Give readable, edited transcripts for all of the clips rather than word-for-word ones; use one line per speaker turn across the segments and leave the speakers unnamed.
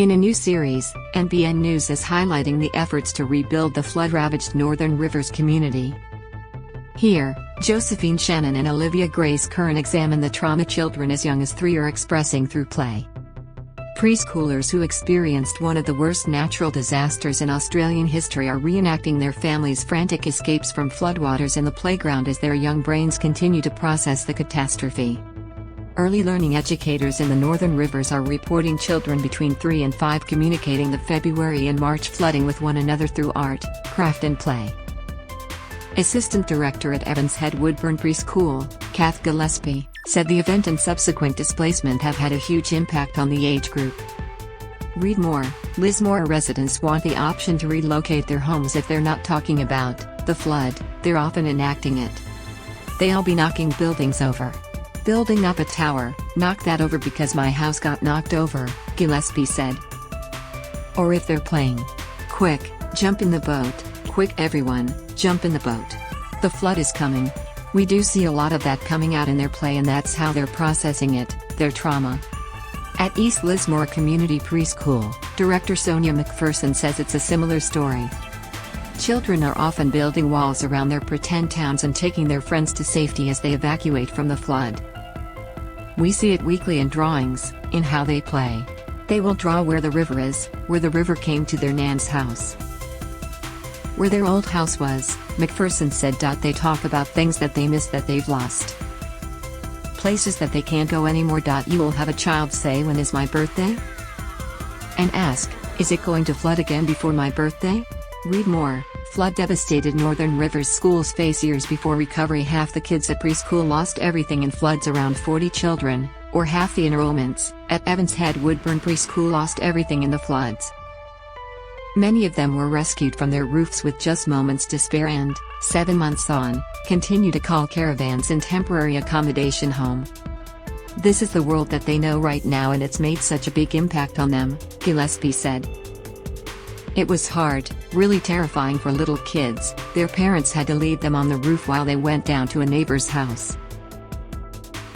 In a new series, NBN News is highlighting the efforts to rebuild the flood-ravaged Northern Rivers community. Here, Josephine, Shannon and Olivia Grace-Curran examine the trauma children as young as 3 are expressing through play. Preschoolers who experienced one of the worst natural disasters in Australian history are reenacting their families' frantic escapes from floodwaters in the playground as their young brains continue to process the catastrophe. Early learning educators in the Northern Rivers are reporting children between 3 and 5 communicating the February and March flooding with one another through art, craft and play. Assistant Director at Evans Head Woodburn Preschool, Kath Gillespie, said the event and subsequent displacement have had a huge impact on the age group. Read more. Lismore residents want the option to relocate their homes if they're not talking about the flood, they're often enacting it. They'll be knocking buildings over. Building up a tower, knock that over because my house got knocked over, Gillespie said. Or if they're playing. Quick, jump in the boat, quick everyone, jump in the boat. The flood is coming. We do see a lot of that coming out in their play and that's how they're processing it, their trauma. At East Lismore Community Preschool, Director Sonia McPherson says it's a similar story. Children are often building walls around their pretend towns and taking their friends to safety as they evacuate from the flood. We see it weekly in drawings, in how they play. They will draw where the river is, where the river came to their nan's house. Where their old house was, McPherson said. They talk about things that they miss that they've lost. Places that they can't go anymore. You will have a child say, "When is my birthday?" And ask, "Is it going to flood again before my birthday?" Read more. Flood-devastated Northern Rivers schools face years before recovery. Half the kids at preschool lost everything in floods. Around 40 children, or half the enrollments, at Evans Head Woodburn Preschool lost everything in the floods. Many of them were rescued from their roofs with just moments to spare and, 7 months on, continue to call caravans in temporary accommodation home. This is the world that they know right now and it's made such a big impact on them, Gillespie said. It was hard, really terrifying for little kids. Their parents had to leave them on the roof while they went down to a neighbor's house.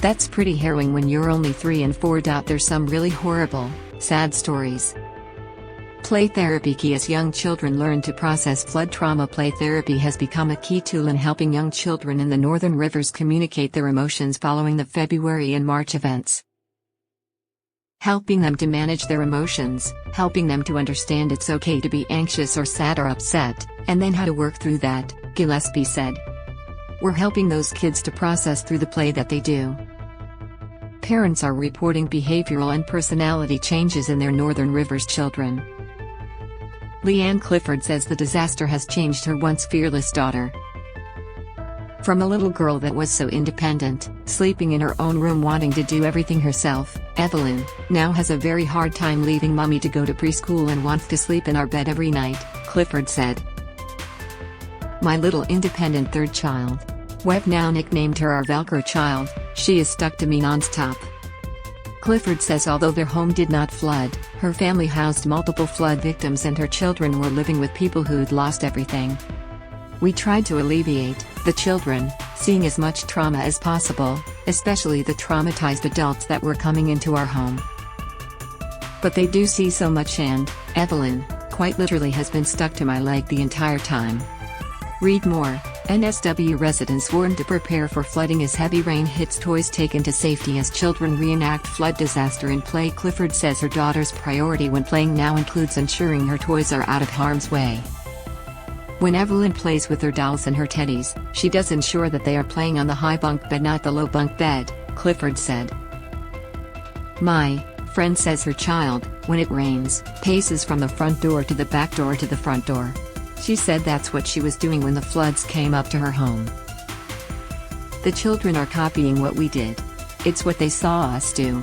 That's pretty harrowing when you're only 3 and 4. There's some really horrible, sad stories. Play therapy key as young children learn to process flood trauma. Play therapy has become a key tool in helping young children in the Northern Rivers communicate their emotions following the February and March events. Helping them to manage their emotions, helping them to understand it's okay to be anxious or sad or upset, and then how to work through that, Gillespie said. We're helping those kids to process through the play that they do. Parents are reporting behavioral and personality changes in their Northern Rivers children. Leanne Clifford says the disaster has changed her once fearless daughter. From a little girl that was so independent, sleeping in her own room wanting to do everything herself, Evelyn now has a very hard time leaving mommy to go to preschool and wants to sleep in our bed every night, Clifford said. My little independent third child. We've now nicknamed her our Velcro child, she is stuck to me non-stop. Clifford says although their home did not flood, her family housed multiple flood victims and her children were living with people who'd lost everything. We tried to alleviate the children, seeing as much trauma as possible, especially the traumatized adults that were coming into our home. But they do see so much and, Evelyn, quite literally has been stuck to my leg the entire time. Read more. NSW residents warned to prepare for flooding as heavy rain hits. Toys taken to safety as children reenact flood disaster in play. Clifford says her daughter's priority when playing now includes ensuring her toys are out of harm's way. When Evelyn plays with her dolls and her teddies, she does ensure that they are playing on the high bunk bed, not the low bunk bed, Clifford said. My friend says her child, when it rains, paces from the front door to the back door to the front door. She said that's what she was doing when the floods came up to her home. The children are copying what we did. It's what they saw us do.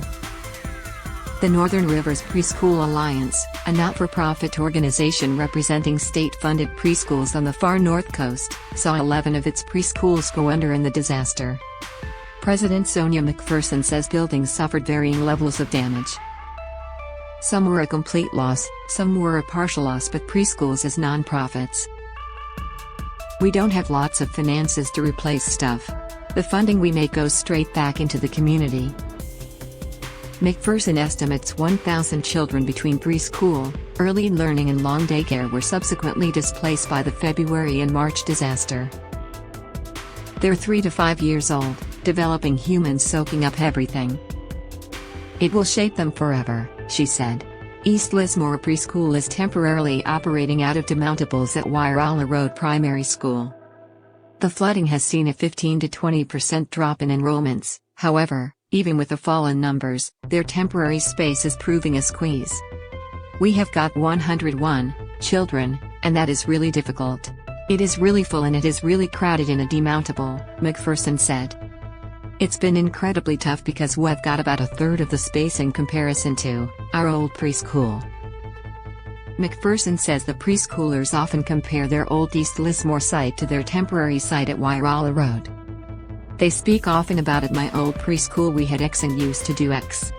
The Northern Rivers Preschool Alliance, a not-for-profit organization representing state-funded preschools on the far north coast, saw 11 of its preschools go under in the disaster. President Sonia McPherson says buildings suffered varying levels of damage. Some were a complete loss, some were a partial loss, but preschools as non-profits. We don't have lots of finances to replace stuff. The funding we make goes straight back into the community. McPherson estimates 1,000 children between preschool, early learning and long daycare were subsequently displaced by the February and March disaster. They're 3 to 5 years old, developing humans soaking up everything. It will shape them forever, she said. East Lismore Preschool is temporarily operating out of demountables at Wyralla Road Primary School. The flooding has seen a 15 to 20% drop in enrollments, however, even with the fall in numbers, their temporary space is proving a squeeze. We have got 101 children, and that is really difficult. It is really full and it is really crowded in a demountable, McPherson said. It's been incredibly tough because we've got about a third of the space in comparison to our old preschool. McPherson says the preschoolers often compare their old East Lismore site to their temporary site at Wyralla Road. They speak often about at my old preschool we had X and used to do X.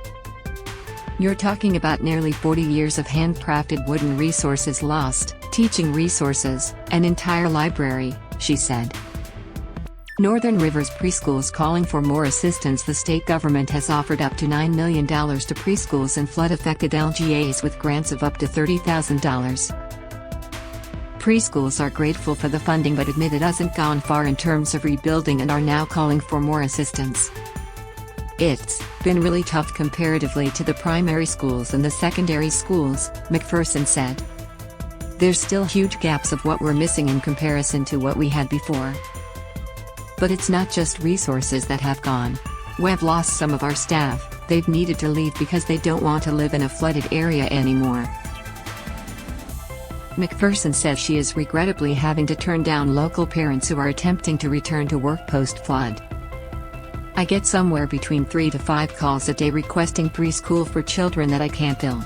You're talking about nearly 40 years of handcrafted wooden resources lost, teaching resources, an entire library, she said. Northern Rivers Preschools calling for more assistance. The state government has offered up to $9 million to preschools in flood-affected LGAs with grants of up to $30,000. Preschools are grateful for the funding but admit it hasn't gone far in terms of rebuilding and are now calling for more assistance. It's been really tough comparatively to the primary schools and the secondary schools, McPherson said. There's still huge gaps of what we're missing in comparison to what we had before. But it's not just resources that have gone. We've lost some of our staff, they've needed to leave because they don't want to live in a flooded area anymore. McPherson says she is regrettably having to turn down local parents who are attempting to return to work post-flood. I get somewhere between 3 to 5 calls a day requesting preschool for children that I can't fill.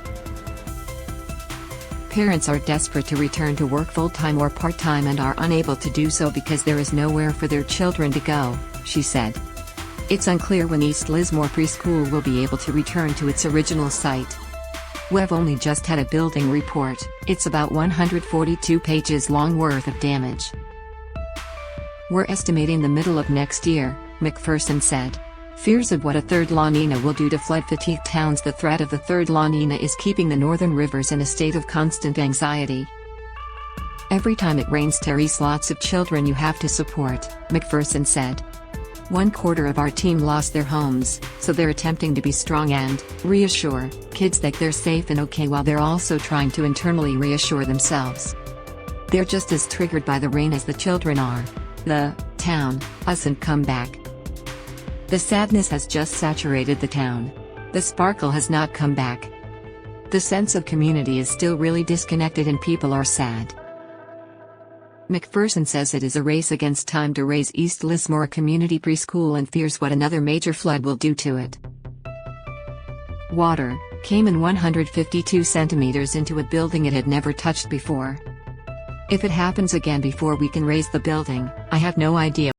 Parents are desperate to return to work full-time or part-time and are unable to do so because there is nowhere for their children to go, she said. It's unclear when East Lismore Preschool will be able to return to its original site. We've only just had a building report, it's about 142 pages long worth of damage. We're estimating the middle of next year, McPherson said. Fears of what a third La Nina will do to flood-fatigued towns. The threat of the third La Nina is keeping the northern rivers in a state of constant anxiety. Every time it rains there's lots of children you have to support, McPherson said. 1/4 of our team lost their homes, so they're attempting to be strong and reassure kids that they're safe and okay while they're also trying to internally reassure themselves. They're just as triggered by the rain as the children are. The town hasn't come back. The sadness has just saturated the town. The sparkle has not come back. The sense of community is still really disconnected and people are sad. McPherson says it is a race against time to raise East Lismore Community Preschool and fears what another major flood will do to it. Water came in 152 centimeters into a building it had never touched before. If it happens again before we can raise the building, I have no idea